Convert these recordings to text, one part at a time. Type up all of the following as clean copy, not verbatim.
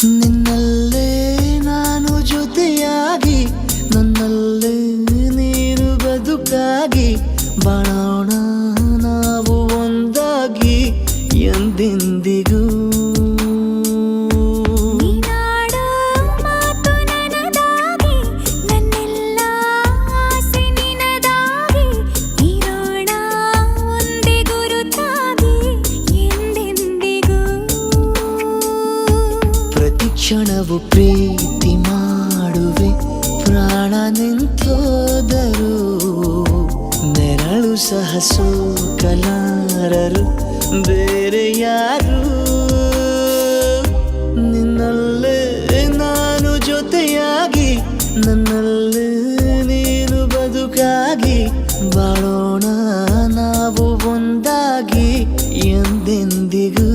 ನಿನ್ನಲ್ಲೇ ನಾನು ಜೊತೆಯಾಗಿ ನನ್ನಲ್ಲೇ ನೀನು ಬದುಕಾಗಿ ಬಾಳೋಣ ನಾವು ಒಂದಾಗಿ ಎಂದೆಂದಿಗೂ. ಕ್ಷಣವು ಪ್ರೀತಿ ಮಾಡುವೆ ಪ್ರಾಣ ನಿಂತೋದರು ನೆರಳು ಸಹ ಸೋಕಲಾರರು ಬೇರೆ ಯಾರು. ನಿನ್ನಲ್ಲೇ ನಾನು ಜೊತೆಯಾಗಿ ನನ್ನಲ್ಲೇ ನೀನು ಬದುಕಾಗಿ ಬಾಳೋಣ ನಾವು ಒಂದಾಗಿ ಎಂದೆಂದಿಗೂ.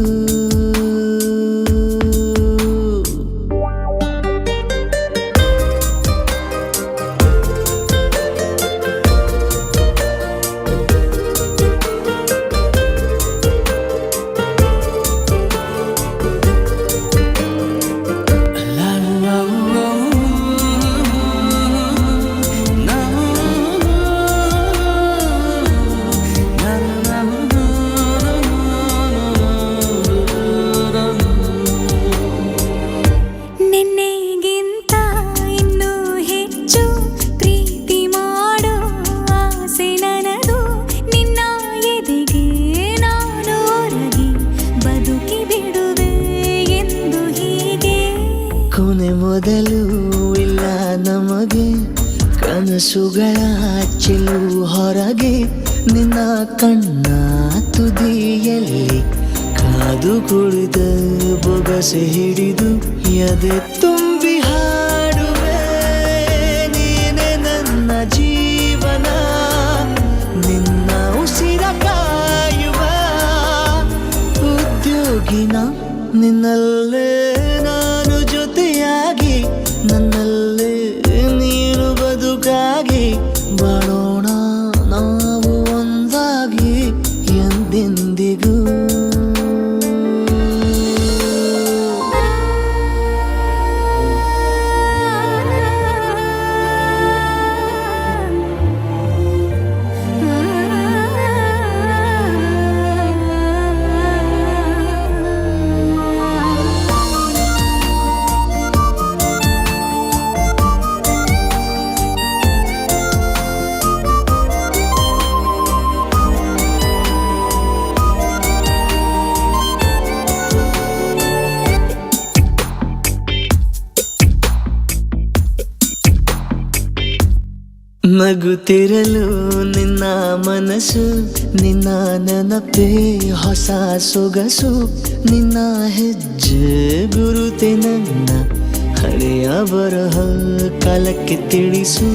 ಕೊನೆ ಮೊದಲು ಇಲ್ಲ ನಮಗೆ ಕನಸುಗಳ ಚೆಲು ಹೊರಗೆ ನಿನ್ನ ಕಣ್ಣ ತುದಿಯಲ್ಲಿ ಕಾದು ಕುಳಿತ ಬೊಗಸೆ ಹಿಡಿದು ಎದೆ ತುಂಬಿ ಹಾಡುವೆ ನೀನೆ ನನ್ನ ಜೀವನ ನಿನ್ನ ಉಸಿರ ಕಾಯುವ ಉದ್ಯೋಗಿನ ನಿನ್ನಲ್ಲೇ ನಾನು ಜೊತೆಯಾಗಿ ನನ್ನಲ್ಲೇ ನೀನು ಬದುಕಾಗಿ ಬಾಳೋಣ ನಾವು ಒಂದಾಗಿ ಎಂದೆಂದಿಗೂ. ನಗುತ್ತಿರಲು ನಿನ್ನ ಮನಸ್ಸು ನಿನ್ನ ನೆನಪೇ ಹೊಸ ಸೊಗಸು ನಿನ್ನ ಹೆಜ್ಜೆ ಗುರುತೆ ನನ್ನ ಹಳೆಯ ಬರಹ ಕಾಲಕ್ಕೆ ತಿಳಿಸು.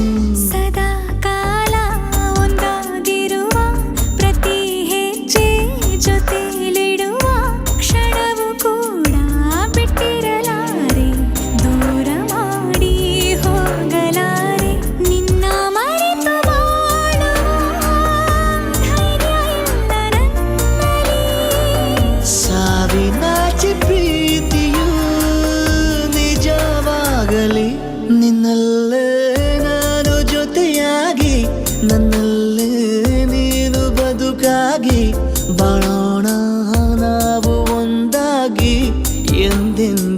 ಸದಾ ಕಾಲ ಒಂದಾಗಿರುವ ಪ್ರತಿ ಹೆಜ್ಜೆ ಜೊತೆಲಿಡುವ ಕ್ಷಣವು ಕೂಡ ಬಿಟ್ಟಿರಲಾರೆ ದೂರ ಮಾಡಿ ಹೋಗಲಾರೆ ನಿನ್ನ ಮರೆತು ಬಾಳುವ ಧೈರ್ಯ ಇಲ್ಲ ನನ್ನಲ್ಲಿ. ಸಾವಿನಾಚೆ ಪ್ರೀತಿಯು ನಿಜವಾಗಲಿ ನಿನ್ನಲ್ಲೇ ನಾನು ಜೊತೆಯಾಗಿ ನನ್ನಲ್ಲೇ ನೀನು ಬದುಕಾಗಿ ಬಾಳೋಣ ನಾವು ಒಂದಾಗಿ ಎಂದೆಂದಿಗೂ.